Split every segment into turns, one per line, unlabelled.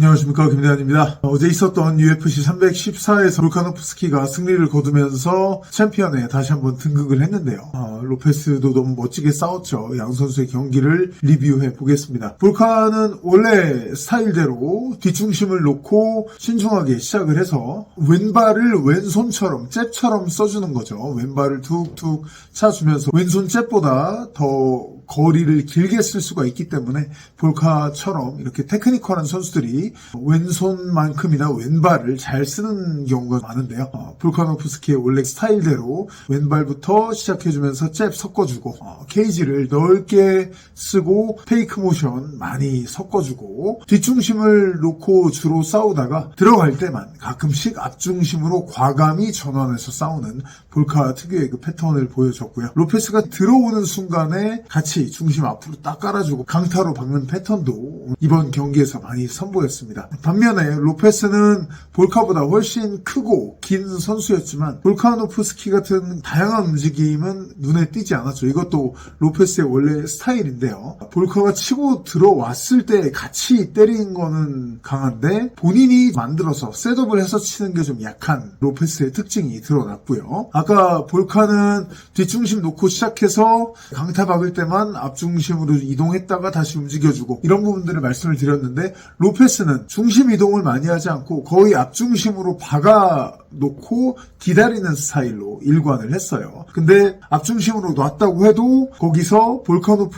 안녕하십니까, 김대한입니다. 어제 있었던 UFC 314에서 볼카노프스키가 승리를 거두면서 챔피언에 다시 한번 등극을 했는데요. 로페스도 너무 멋지게 싸웠죠. 양 선수의 경기를 리뷰해 보겠습니다. 볼카는 원래 스타일대로 뒷중심을 놓고 신중하게 시작을 해서 왼발을 왼손처럼 잽처럼 써주는 거죠. 왼발을 툭툭 차주면서 왼손 잽보다 더 거리를 길게 쓸 수가 있기 때문에 볼카처럼 이렇게 테크니컬한 선수들이 왼손만큼이나 왼발을 잘 쓰는 경우가 많은데요. 볼카노프스키의 원래 스타일대로 왼발부터 시작해주면서 잽 섞어주고 케이지를 넓게 쓰고 페이크 모션 많이 섞어주고 뒷중심을 놓고 주로 싸우다가 들어갈 때만 가끔씩 앞중심으로 과감히 전환해서 싸우는 볼카 특유의 그 패턴을 보여줬고요. 로페스가 들어오는 순간에 같이 중심 앞으로 딱 깔아주고 강타로 박는 패턴도 이번 경기에서 많이 선보였습니다. 반면에 로페스는 볼카보다 훨씬 크고 긴 선수였지만 볼카노프스키 같은 다양한 움직임은 눈에 띄지 않았죠. 이것도 로페스의 원래 스타일인데요. 볼카가 치고 들어왔을 때 같이 때리는 거는 강한데 본인이 만들어서 셋업을 해서 치는 게 좀 약한 로페스의 특징이 드러났고요. 아까 볼카는 뒷중심 놓고 시작해서 강타 박을 때만 앞중심으로 이동했다가 다시 움직여주고 이런 부분들을 말씀을 드렸는데 로페스는 중심 이동을 많이 하지 않고 거의 앞중심으로 박아놓고 기다리는 스타일로 일관을 했어요. 근데 앞중심으로 놨다고 해도 거기서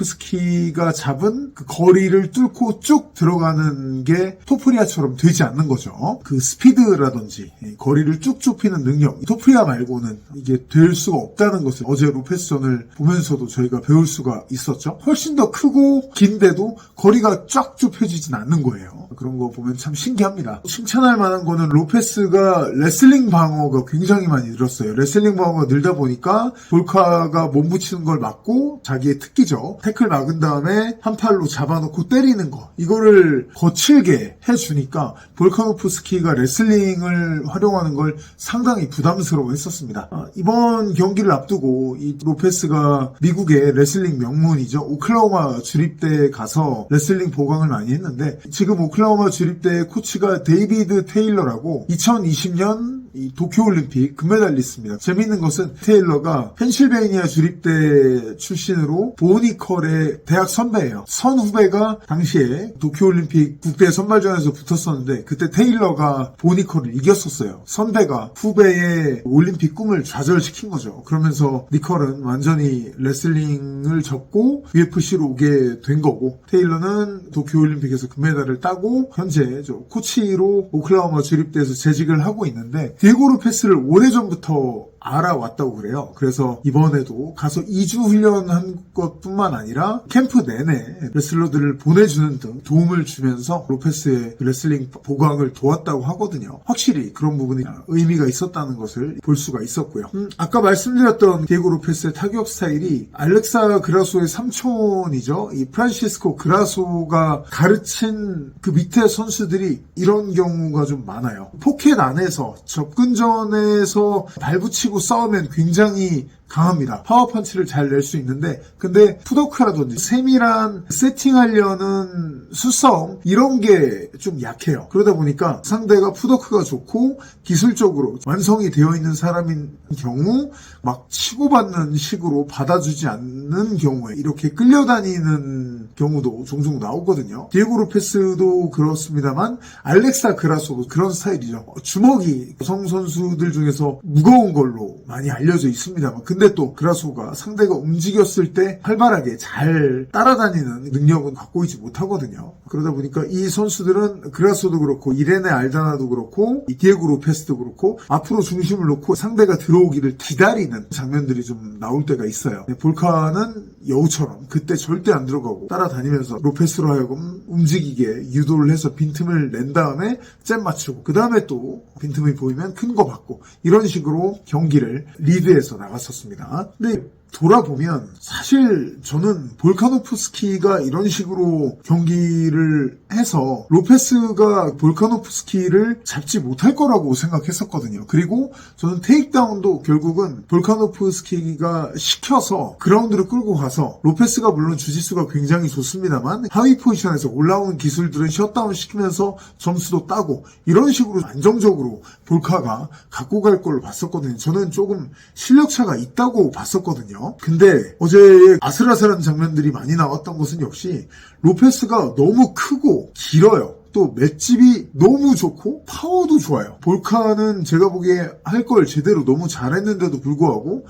볼카노프스키가 잡은 그 거리를 뚫고 쭉 들어가는 게 토프리아처럼 되지 않는 거죠. 그 스피드라든지 거리를 쭉 좁히는 능력, 토프리아 말고는 이게 될 수가 없다는 것을 어제 로페스전을 보면서도 저희가 배울 수가 있었죠. 훨씬 더 크고 긴데도 거리가 쫙 좁혀지진 않는 거예요. 그런 거 보면 참 신기합니다. 칭찬할 만한 거는 로페스가 레슬링 방어가 굉장히 많이 늘었어요. 레슬링 방어가 늘다 보니까 볼카가 몸 붙이는 걸 막고 자기의 특기죠. 태클 막은 다음에 한 팔로 잡아놓고 때리는 거. 이거를 거칠게 해주니까 볼카노프스키가 레슬링을 활용하는 걸 상당히 부담스러워 했었습니다. 이번 경기를 앞두고 이 로페스가 미국의 레슬링 명문이죠. 오클라호마 주립대에 가서 레슬링 보강을 많이 했는데 지금 오클라호마 주립대의 코치가 데이비드 테일러라고 2020년 이 도쿄올림픽 금메달리스트입니다. 재미있는 것은 테일러가 펜실베이니아 주립대 출신으로 보니컬의 대학 선배예요. 선후배가 당시에 도쿄올림픽 국대 선발전에서 붙었었는데 그때 테일러가 보니컬을 이겼었어요. 선배가 후배의 올림픽 꿈을 좌절시킨 거죠. 그러면서 니컬은 완전히 레슬링을 접고 UFC로 오게 된 거고 테일러는 도쿄올림픽에서 금메달을 따고 현재 코치로 오클라호마 주립대에서 재직을 하고 있는데 디에고 로페스를 오래전부터 알아왔다고 그래요. 그래서 이번에도 가서 2주 훈련한 것뿐만 아니라 캠프 내내 레슬러들을 보내주는 등 도움을 주면서 로페스의 레슬링 보강을 도왔다고 하거든요. 확실히 그런 부분이 의미가 있었다는 것을 볼 수가 있었고요. 아까 말씀드렸던 디에고 로페스의 타격 스타일이 알렉사 그라소의 삼촌이죠. 이 프란시스코 그라소가 가르친 그 밑에 선수들이 이런 경우가 좀 많아요. 포켓 안에서 접근전에서 발붙이고 싸우면 굉장히 강합니다. 파워펀치를 잘 낼 수 있는데 근데 푸더크라든지 세밀한 세팅하려는 수싸움 이런 게 좀 약해요. 그러다 보니까 상대가 푸더크가 좋고 기술적으로 완성이 되어 있는 사람인 경우 막 치고받는 식으로 받아주지 않는 경우에 이렇게 끌려다니는 경우도 종종 나오거든요. 디에고 로페스도 그렇습니다만 알렉사 그라소도 그런 스타일이죠. 주먹이 여성 선수들 중에서 무거운 걸로 많이 알려져 있습니다만 근데 또 그라소가 상대가 움직였을 때 활발하게 잘 따라다니는 능력은 갖고 있지 못하거든요. 그러다 보니까 이 선수들은 그라소도 그렇고 이레네 알다나도 그렇고 디에고 로페스도 그렇고 앞으로 중심을 놓고 상대가 들어오기를 기다리는 장면들이 좀 나올 때가 있어요. 볼카는 여우처럼 그때 절대 안 들어가고 따라다니면서 로페스로 하여금 움직이게 유도를 해서 빈틈을 낸 다음에 잽 맞추고 그 다음에 또 빈틈이 보이면 큰 거 받고 이런 식으로 경기를 리드해서 나갔었습니다. 근데 돌아보면 사실 저는 볼카노프스키가 이런 식으로 경기를 해서 로페스가 볼카노프스키를 잡지 못할 거라고 생각했었거든요. 그리고 저는 테이크다운도 결국은 볼카노프스키가 시켜서 그라운드를 끌고 가서 로페스가 물론 주짓수가 굉장히 좋습니다만 하위 포지션에서 올라오는 기술들은 셧다운 시키면서 점수도 따고 이런 식으로 안정적으로 볼카가 갖고 갈 걸로 봤었거든요. 저는 조금 실력차가 있다고 봤었거든요. 근데 어제 아슬아슬한 장면들이 많이 나왔던 것은 역시 로페스가 너무 크고 길어요. 또 맷집이 너무 좋고 파워도 좋아요. 볼카는 제가 보기에 할 걸 제대로 너무 잘했는데도 불구하고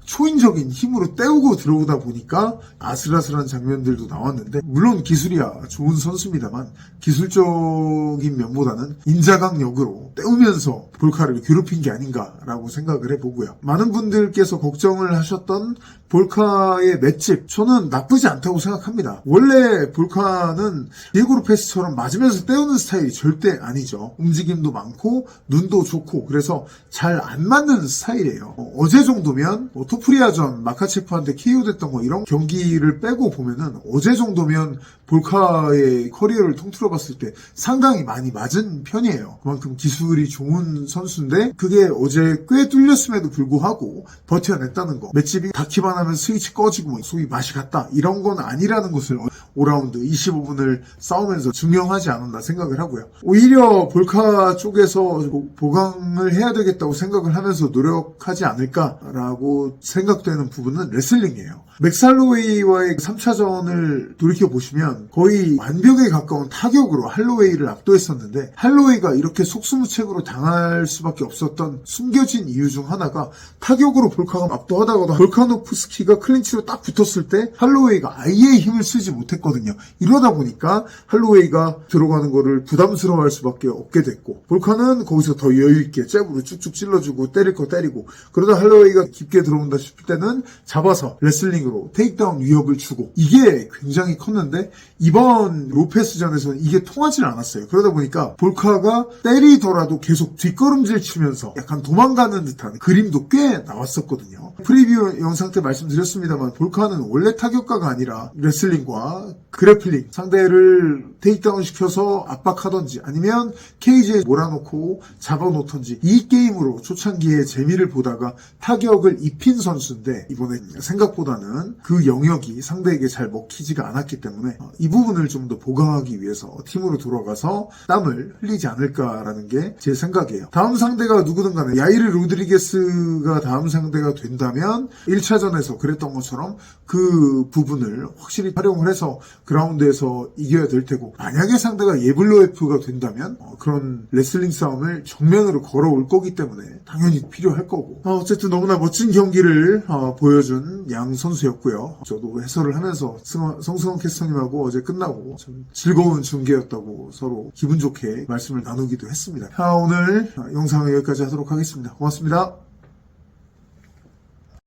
초인적인 힘으로 때우고 들어오다 보니까 아슬아슬한 장면들도 나왔는데 물론 기술이야 좋은 선수입니다만 기술적인 면보다는 인자강력으로 때우면서 볼카를 괴롭힌 게 아닌가라고 생각을 해보고요. 많은 분들께서 걱정을 하셨던 볼카의 맷집 저는 나쁘지 않다고 생각합니다. 원래 볼카는 디에고 로페스처럼 맞으면서 때우는 스타일이 절대 아니죠. 움직임도 많고 눈도 좋고 그래서 잘 안 맞는 스타일이에요. 어제 정도면 토프리아전 마카체프한테 KO 됐던 거 이런 경기를 빼고 보면은 어제 정도면 볼카의 커리어를 통틀어 봤을 때 상당히 많이 맞은 편이에요. 그만큼 기술이 좋은 선수인데 그게 어제 꽤 뚫렸음에도 불구하고 버텨냈다는 거. 맷집이 닿기만 하면 스위치 꺼지고 뭐 속이 맛이 갔다 이런 건 아니라는 것을 5라운드 25분을 싸우면서 증명하지 않았나 생각을 하고요. 오히려 볼카 쪽에서 보강을 해야 되겠다고 생각을 하면서 노력하지 않을까라고 생각되는 부분은 레슬링이에요. 맥살로웨이와의 3차전을 돌이켜보시면 거의 완벽에 가까운 타격으로 할로웨이를 압도했었는데 할로웨이가 이렇게 속수무책으로 당할 수밖에 없었던 숨겨진 이유 중 하나가 타격으로 볼카가 압도하다가도 볼카노프스키가 클린치로 딱 붙었을 때 할로웨이가 아예 힘을 쓰지 못했거든요. 이러다 보니까 할로웨이가 들어가는 거를 부담스러워할 수밖에 없게 됐고 볼카는 거기서 더 여유있게 잽으로 쭉쭉 찔러주고 때릴 거 때리고 그러다 할로웨이가 깊게 들어온다 싶을 때는 잡아서 레슬링으로 테이크다운 위협을 주고 이게 굉장히 컸는데 이번 로페스전에서는 이게 통하지 않았어요. 그러다 보니까 볼카가 때리더라도 계속 뒷걸음질 치면서 약간 도망가는 듯한 그림도 꽤 나왔었거든요. 프리뷰 영상 때 말씀드렸습니다만 볼카는 원래 타격가가 아니라 레슬링과 그래플링 상대를 테이크다운 시켜서 압박하던지 아니면 케이지에 몰아놓고 잡아놓던지 이 게임으로 초창기에 재미를 보다가 타격을 입힌 선수인데 이번에 생각보다는 그 영역이 상대에게 잘 먹히지가 않았기 때문에 이 부분을 좀 더 보강하기 위해서 팀으로 돌아가서 땀을 흘리지 않을까라는 게 제 생각이에요. 다음 상대가 누구든 간에 야이르 로드리게스가 다음 상대가 된다면 1차전에서 그랬던 것처럼 그 부분을 확실히 활용을 해서 그라운드에서 이겨야 될 테고 만약에 상대가 예블로에프가 된다면 그런 레슬링 싸움을 정면으로 걸어올 거기 때문에 당연히 필요할 거고 어쨌든 너무나 멋진 경기를 보여준 양 선수였고요. 저도 해설을 하면서 성승원 캐스터님하고 어제 끝나고 좀 즐거운 중계였다고 서로 기분 좋게 말씀을 나누기도 했습니다. 오늘 영상은 여기까지 하도록 하겠습니다. 고맙습니다.